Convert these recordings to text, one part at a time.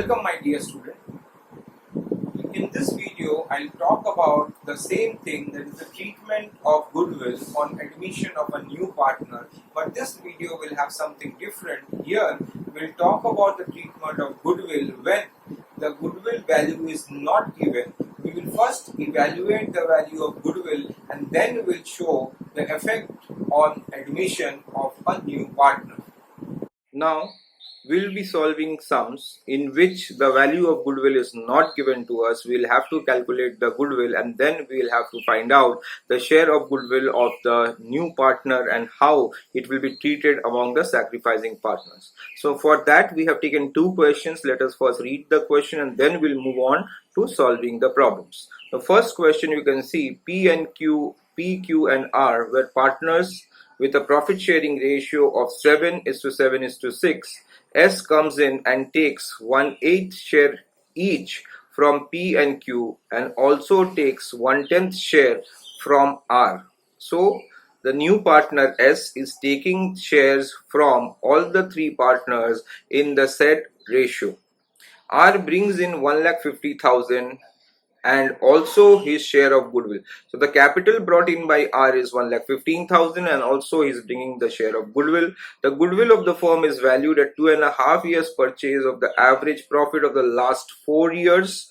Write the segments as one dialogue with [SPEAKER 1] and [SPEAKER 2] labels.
[SPEAKER 1] Welcome my dear student. In this video I'll talk about the same thing, that is the treatment of goodwill on admission of a new partner, but this video will have something different. Here we'll talk about the treatment of goodwill when the goodwill value is not given. We will first evaluate the value of goodwill and then we'll show the effect on admission of a new partner. Now we'll be solving sums in which the value of goodwill is not given to us. We'll have to calculate the goodwill and then we'll have to find out the share of goodwill of the new partner and how it will be treated among the sacrificing partners. So for that we have taken two questions. Let us first read the question and then we'll move on to solving the problems. The first question, you can see P, Q and R were partners with a profit sharing ratio of 7:7:6. S comes in and takes 1/8 share each from P and Q and also takes 1/10 share from R. So the new partner S is taking shares from all the three partners in the said ratio. R brings in 1,50,000 and also his share of goodwill. So the capital brought in by R is 1,15,000 and also he is bringing the share of goodwill. The goodwill of the firm is valued at 2.5 years purchase of the average profit of the last 4 years.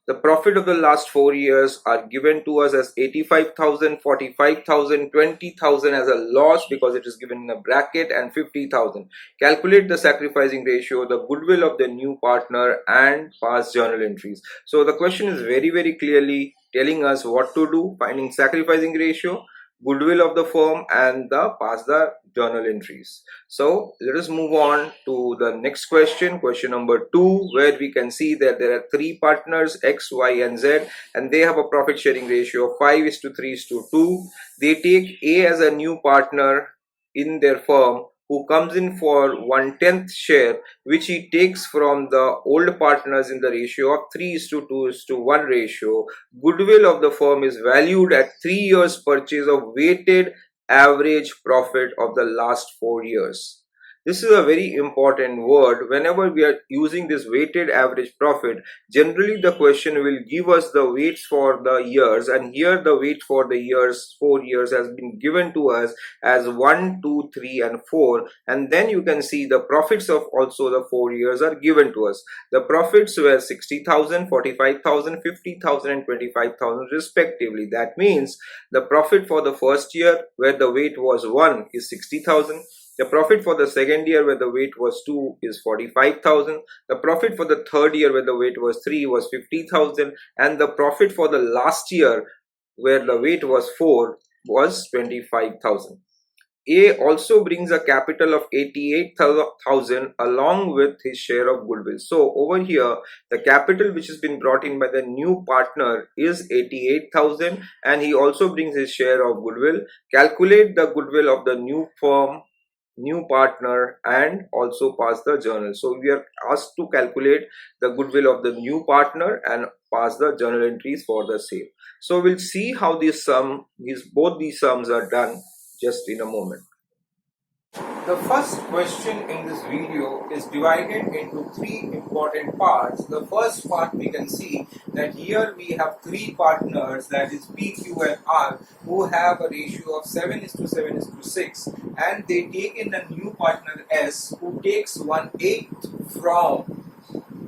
[SPEAKER 1] The profit of the last 4 years are given to us as 85,000, 45,000, 20,000 as a loss because it is given in a bracket, and 50,000. Calculate the sacrificing ratio, the goodwill of the new partner and past journal entries. So the question is very clearly telling us what to do, finding sacrificing ratio, goodwill of the firm and the past the journal entries. So let us move on to the next question, question number 2, where we can see that there are three partners X, Y and Z and they have a profit sharing ratio of 5:3:2. They take A as a new partner in their firm who comes in for 1/10 share, which he takes from the old partners in the ratio of 3:2:1 ratio. Goodwill of the firm is valued at 3 years purchase of weighted average profit of the last 4 years. This is a very important word. Whenever we are using this weighted average profit, generally the question will give us the weights for the years, and here the weight for the years, 4 years, has been given to us as 1, 2, 3 and 4, and then you can see the profits of also the 4 years are given to us. The profits were 60,000, 45,000, 50,000 and 25,000 respectively. That means the profit for the first year where the weight was 1 is 60,000. The profit for the second year where the weight was 2 is 45,000. The profit for the third year where the weight was 3 was 50,000. And the profit for the last year where the weight was 4 was 25,000. A also brings a capital of 88,000 along with his share of goodwill. So over here, the capital which has been brought in by the new partner is 88,000 and he also brings his share of goodwill. Calculate the goodwill of the new firm, new partner and also pass the journal. So we are asked to calculate the goodwill of the new partner and pass the journal entries for the same. So we'll see how both these sums are done just in a moment. The first question in this video is divided into three important parts. The first part, we can see that here we have three partners, that is P, Q and R, who have a ratio of 7:7:6 and they take in a new partner S who takes 1/8 from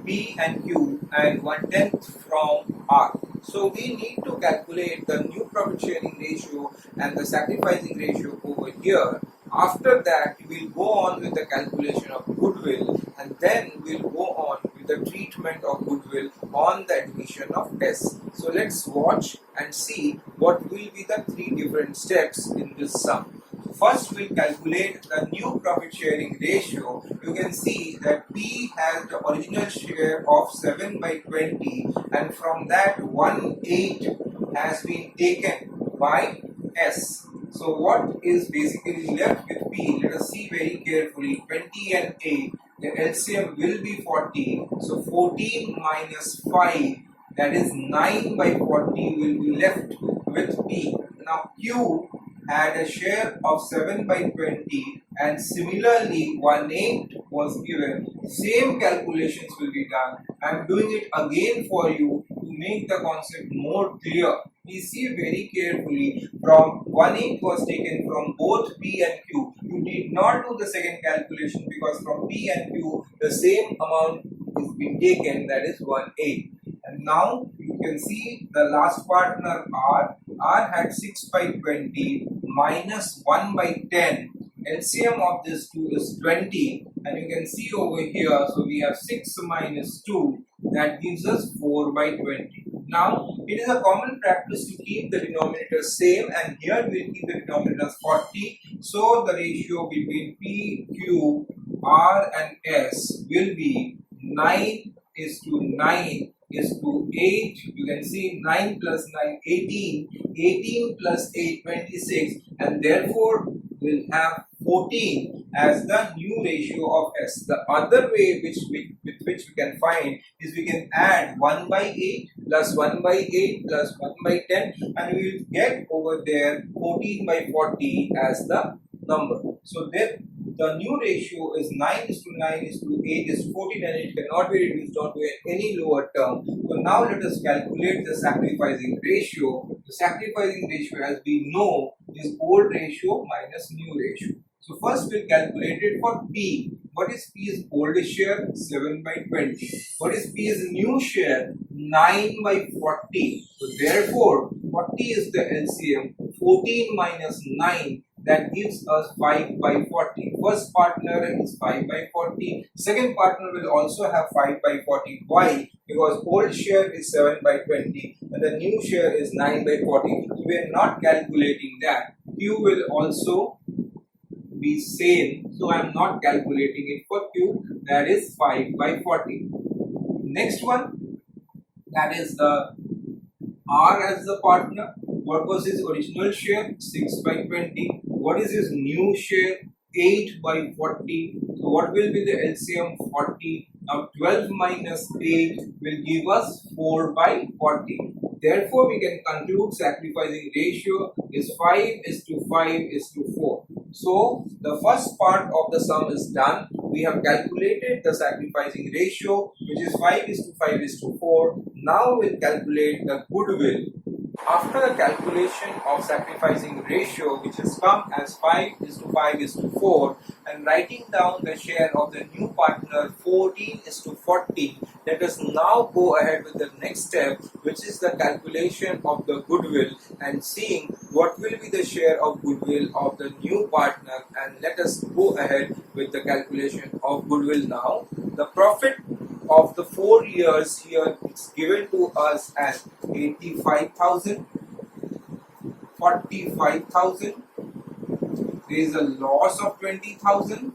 [SPEAKER 1] P and Q and 1/10 from R. So we need to calculate the new profit sharing ratio and the sacrificing ratio over here. After that, we'll go on with the calculation of goodwill and then we'll go on with the treatment of goodwill on the admission of S. So let's watch and see what will be the three different steps in this sum. First, we'll calculate the new profit sharing ratio. You can see that P has the original share of 7/20 and from that 1/8 has been taken by S. So what is basically left with P? Let us see very carefully. 20 and 8, the LCM will be 40. So 14 minus 5, that is 9/40 will be left with P. Now Q had a share of 7/20 and similarly 1/8 was given, same calculations will be done. I am doing it again for you to make the concept more clear. Please see very carefully. From 18 was taken from both P and Q. You need not do the second calculation because from P and Q the same amount is being taken, that is 18. And now you can see the last partner R. R had 6 by 20 minus 1 by 10. LCM of this two is 20, and you can see over here, so we have 6 minus 2, that gives us 4 by 20. Now it is a common practice to keep the denominator same, and here we will keep the denominator 40. So the ratio between P, Q, R and S will be 9 is to 9 is to 8. You can see 9 plus 9, 18, 18 plus 8, 26, and therefore we'll have 14 as the new ratio of S. The other way with which we can find is we can add 1 by 8 plus 1 by 8 plus 1 by 10, and we will get over there 14 by 40 as the number. So then the new ratio is 9 is to 9 is to 8 is to 14, and it cannot be reduced down to any lower term. So now let us calculate the sacrificing ratio. The sacrificing ratio, as we know, is old ratio minus new ratio. So first we'll calculate it for P. What is P's oldest share? 7 by 20. What is P's new share? 9 by 40. So therefore 40 is the LCM. 14 minus 9, that gives us 5 by 40. First partner is 5 by 40. Second partner will also have 5 by 40. Why? Because old share is 7 by 20 and the new share is 9 by 40. So we are not calculating that. Q will also be same. So I am not calculating it for Q. That is 5 by 40. Next one, that is the R as the partner. What was his original share? 6 by 20. What is his new share? 8 by 40. So what will be the LCM? 40. Now 12 minus 8 will give us 4 by 40. Therefore we can conclude sacrificing ratio is 5 is to 5 is to 4. So the first part of the sum is done. We have calculated the sacrificing ratio, which is 5 is to 5 is to 4. Now we'll calculate the goodwill. After the calculation of sacrificing ratio, which has come as 5 is to 5 is to 4, and writing down the share of the new partner 14 is to 40, let us now go ahead with the next step, which is the calculation of the goodwill and seeing what will be the share of goodwill of the new partner. And let us go ahead with the calculation of goodwill now. The profit of the 4 years here is given to us as 85,000, 45,000, there is a loss of 20,000,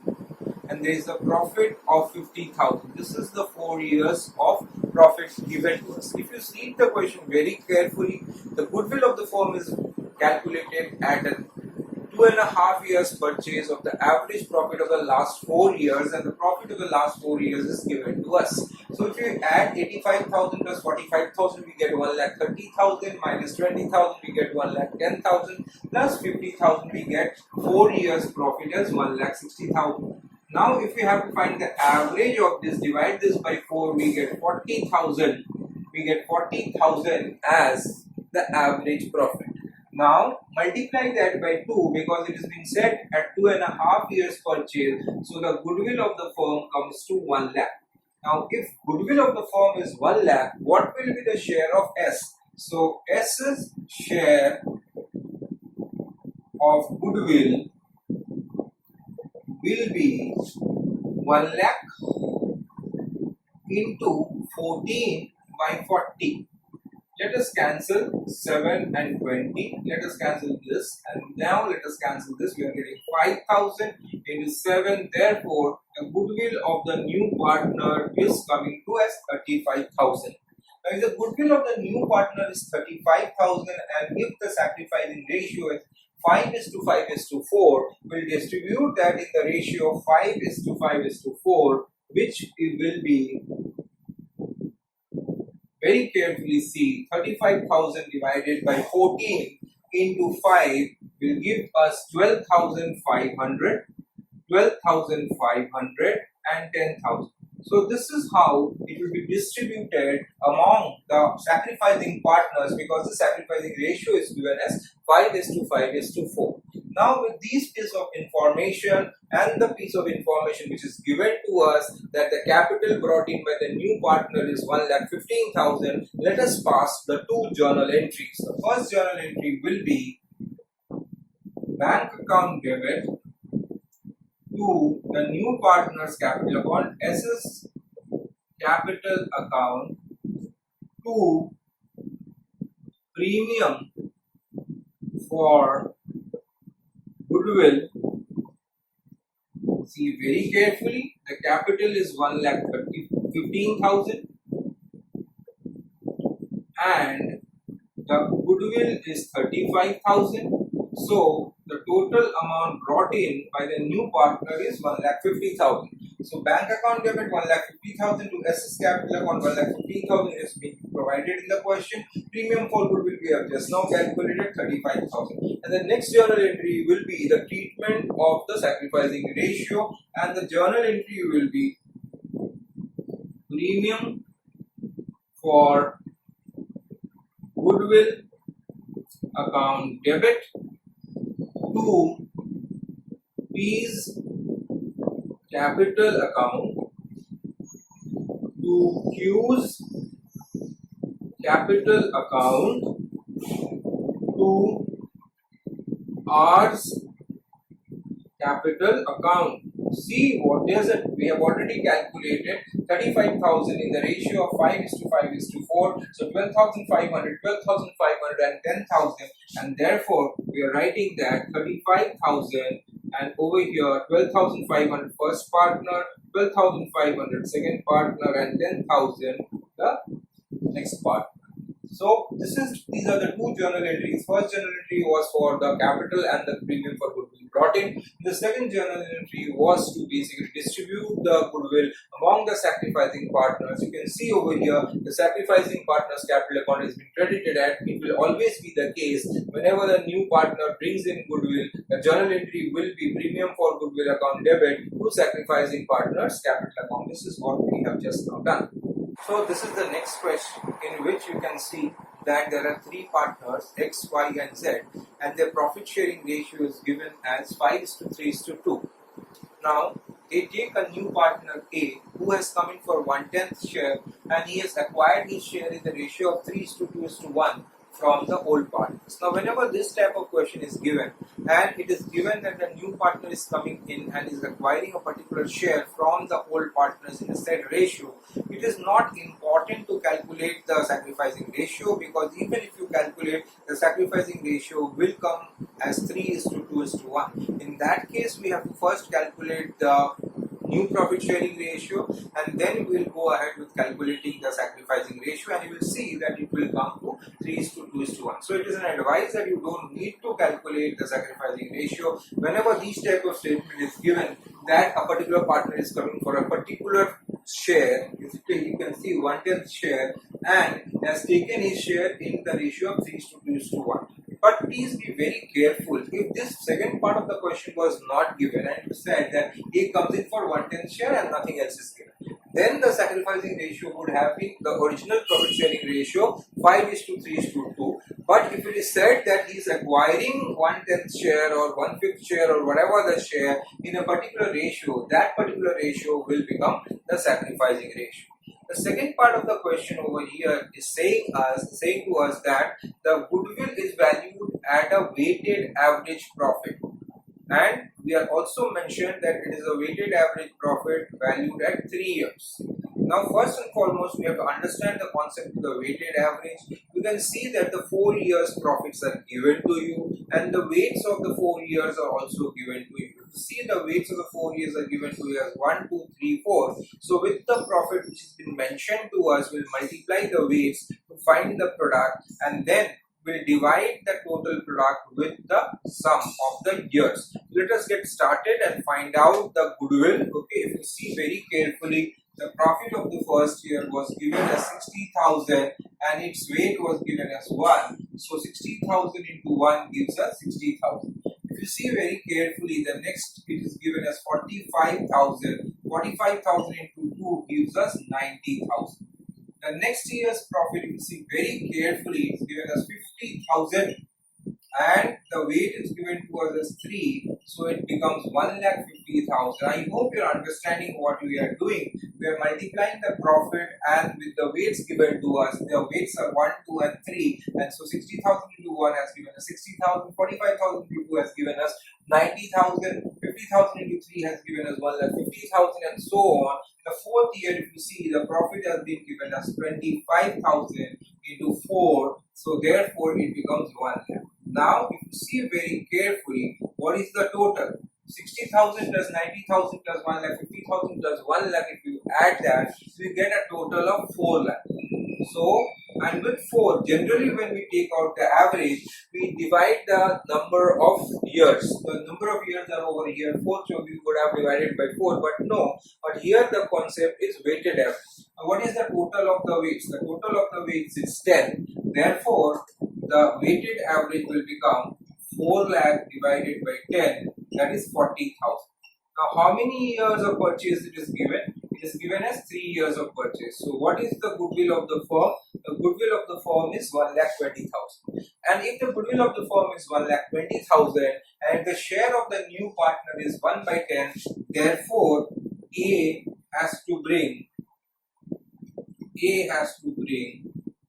[SPEAKER 1] and there is a profit of 50,000. This is the 4 years of profits given to us. If you see the question very carefully, the goodwill of the firm is calculated at a 2.5 years purchase of the average profit of the last 4 years, and the profit of the last 4 years is given to us. So if you add 85,000 plus 45,000, we get 1,30,000 minus 20,000, we get 1,10,000 plus 50,000, we get 4 years profit as 1,60,000. Now if we have to find the average of this, divide this by 4, we get 40,000. We get 40,000 as the average profit. Now multiply that by 2 because it has been set at 2.5 years purchase. So the goodwill of the firm comes to 1 lakh. Now if goodwill of the firm is 1 lakh, what will be the share of S? So S's share of goodwill will be 1 lakh into 14 by 40. Let us cancel 7 and 20. Let us cancel this, and now let us cancel this. We are getting 5,000 into 7. Therefore, the goodwill of the new partner is coming to as 35,000. Now, if the goodwill of the new partner is 35,000, and if the sacrificing ratio is 5 is to 5 is to 4, we'll distribute that in the ratio of 5 is to 5 is to 4, which will be, very carefully see, 35,000 divided by 14 into 5 will give us 12,500, 12,500, and 10,000. So this is how it will be distributed among the sacrificing partners, because the sacrificing ratio is given as 5:5:4. Now with these piece of information and the piece of information which is given to us that the capital brought in by the new partner is 1,15,000, let us pass the two journal entries. The first journal entry will be bank account debit to the new partner's capital account, SS capital account, to premium for goodwill. See very carefully, the capital is 1,15,000 and the goodwill is 35,000. So the total amount brought in by the new partner is 1,50,000. So bank account debit 1,50,000 to SS capital account 1,15,000 is being provided in the question. Premium for goodwill we have just now calculated 35,000. And the next journal entry will be the treatment of the sacrificing ratio, and the journal entry will be premium for goodwill account debit to P's capital account to Q's capital account to R's capital account. See what is it? We have already calculated 35,000 in the ratio of 5:5:4. So 12,500, 12,500 and 10,000, and therefore we are writing that 35,000 and over here 12,500 first partner, 12,500 second partner and 10,000 the next partner. So these are the two journal entries. First journal entry was for the capital and the premium for goodwill brought in. The second journal entry was to basically distribute the goodwill among the sacrificing partners. You can see over here the sacrificing partner's capital account has been credited, and it will always be the case whenever the new partner brings in goodwill, the journal entry will be premium for goodwill account debit to sacrificing partner's capital account. This is what we have just now done. So this is the next question, in which you can see that there are three partners X, Y and Z, and their profit sharing ratio is given as 5:3:2. Now they take a new partner A who has come in for 1/10 share, and he has acquired his share in the ratio of 3:2:1 from the old partners. Now whenever this type of question is given, and it is given that the new partner is coming in and is acquiring a particular share from the old partners in a said ratio, it is not important to calculate the sacrificing ratio, because even if you calculate, the sacrificing ratio will come as 3:2:1. In that case, we have to first calculate the new profit sharing ratio, and then we will go ahead with calculating the sacrificing ratio, and you will see that it will come to 3:2:1. So it is an advice that you don't need to calculate the sacrificing ratio whenever this type of statement is given, that a particular partner is coming for a particular share. You can see 1/10 share and has taken his share in the ratio of 3:2:1. But please be very careful. If this second part of the question was not given and you said that A comes in for 1/10 share and nothing else is given, then the sacrificing ratio would have been the original profit sharing ratio 5:3:2. But if it is said that he is acquiring 1/10 share or 1/5 share or whatever the share in a particular ratio, that particular ratio will become the sacrificing ratio. The second part of the question over here is saying to us that the goodwill is valued at a weighted average profit, and we are also mentioned that it is a weighted average profit valued at 3 years. Now first and foremost, we have to understand the concept of the weighted average. You can see that the 4 years profits are given to you, and the weights of the 4 years are also given to you. You see the weights of the 4 years are given to you as 1, 2, 3, 4. So with the profit which has been mentioned to us, we'll multiply the weights to find the product, and then we'll divide the total product with the sum of the years. Let us get started and find out the goodwill. Okay, if you see very carefully, the profit of the first year was given as 60,000 and its weight was given as 1. So 60,000 into 1 gives us 60,000. If you see very carefully, the next it is given as 45,000 45,000 into 2 gives us 90,000. The next year's profit, if you see very carefully, it's given us 50,000 and the weight is given to us as 3, so it becomes 1,50,000. I hope you are understanding what we are doing. We are multiplying the profit and with the weights given to us. The weights are 1, 2 and 3, and so 60,000 into 1 has given us 60,000, 45,000 into 2 has given us 90,000, 50,000 into 3 has given us 1,50,000 and so on. The fourth year, if you see, the profit has been given as 25,000 into 4, so therefore it becomes 1 lakh. Now, if you see very carefully, what is the total? 60,000 plus 90,000 plus 1,50,000 plus 1 lakh, if you add that, we get a total of 4 lakh. So, and with 4, generally when we take out the average, we divide the number of years. The number of years are over here 4, so we would have divided by 4, but no. But here the concept is weighted average. Now, what is the total of the weights? The total of the weights is 10. Therefore, the weighted average will become 4 lakh divided by 10, that is 40,000. Now, how many years of purchase it is given? It is given as 3 years of purchase. So, what is the goodwill of the firm? The goodwill of the firm is 1,20,000. And if the goodwill of the firm is 1,20,000 and the share of the new partner is 1 by 10, therefore A has to bring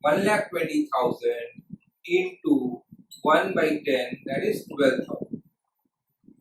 [SPEAKER 1] 1,20,000 into 1 by 10, that is 12,000.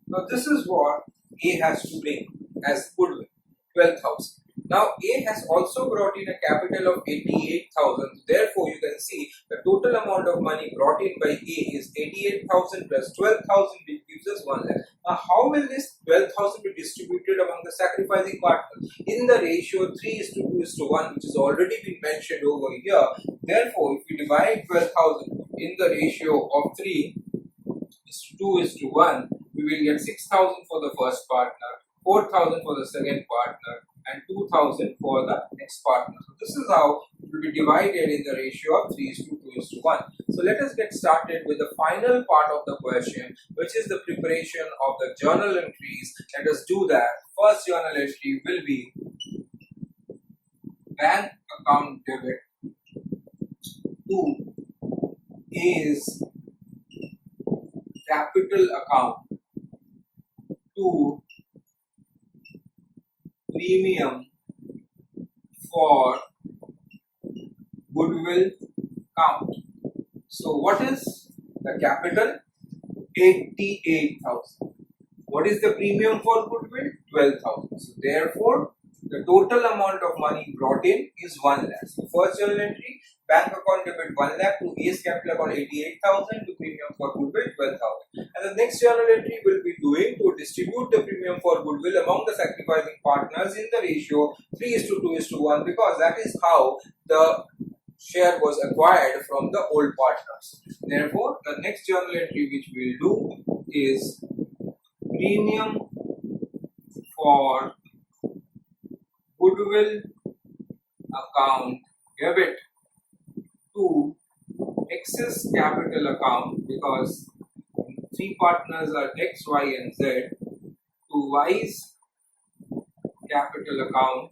[SPEAKER 1] Now this is what A has to bring as goodwill, 12,000. Now A has also brought in a capital of 88,000. Therefore, you can see the total amount of money brought in by A is 88,000 plus 12,000, which gives us 1 lakh. Now, how will this 12,000 be distributed among the sacrificing partners? In the ratio 3:2:1, which has already been mentioned over here. Therefore, if we divide 12,000 in the ratio of 3:2:1, we will get 6,000 for the first partner, 4,000 for the second partner, and 2,000 for the next partner. So this is how it will be divided in the ratio of 3:2:1. So let us get started with the final part of the question, which is the preparation of the journal entries. Let us do that. First journal entry will be bank account debit to A's capital account to premium for goodwill count. So what is the capital? 88,000. What is the premium for goodwill? 12,000. So therefore, the total amount of money brought in is 1 lakh. So first journal entry, bank account debit 1 lakh to A's capital account 88,000 to premium for goodwill 12,000. And the next journal entry will be doing to distribute the premium for goodwill among the sacrificing partners in the ratio 3:2:1, because that is how the share was acquired from the old partners. Therefore, the next journal entry which we will do is premium for goodwill account debit to excess capital account, because three partners are X, Y and Z, to Y's capital account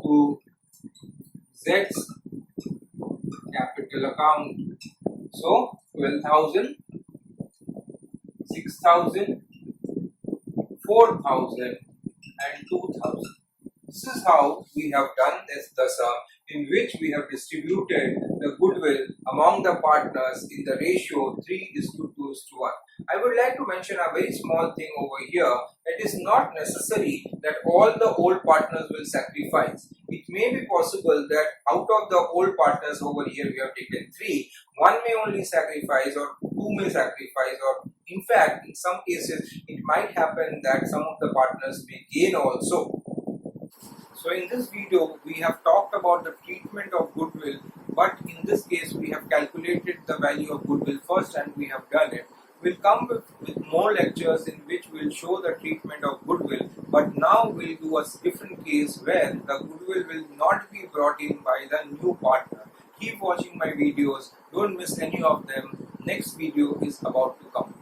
[SPEAKER 1] to Z's capital account. So 12,000, 6,000, 4,000 and 2,000. This is how we have done the sum, in which we have distributed the goodwill among the partners in the ratio 3:2:1. I would like to mention a very small thing over here. It is not necessary that all the old partners will sacrifice. It may be possible that out of the old partners over here we have taken 3, one may only sacrifice or 2 may sacrifice, or in fact in some cases it might happen that some of the partners may gain also. So in this video we have talked about the treatment of goodwill, but in this case we have calculated the value of goodwill first and we have done it. We'll come with more lectures in which we'll show the treatment of goodwill, but now we'll do a different case where the goodwill will not be brought in by the new partner. Keep watching my videos, don't miss any of them. Next video is about to come.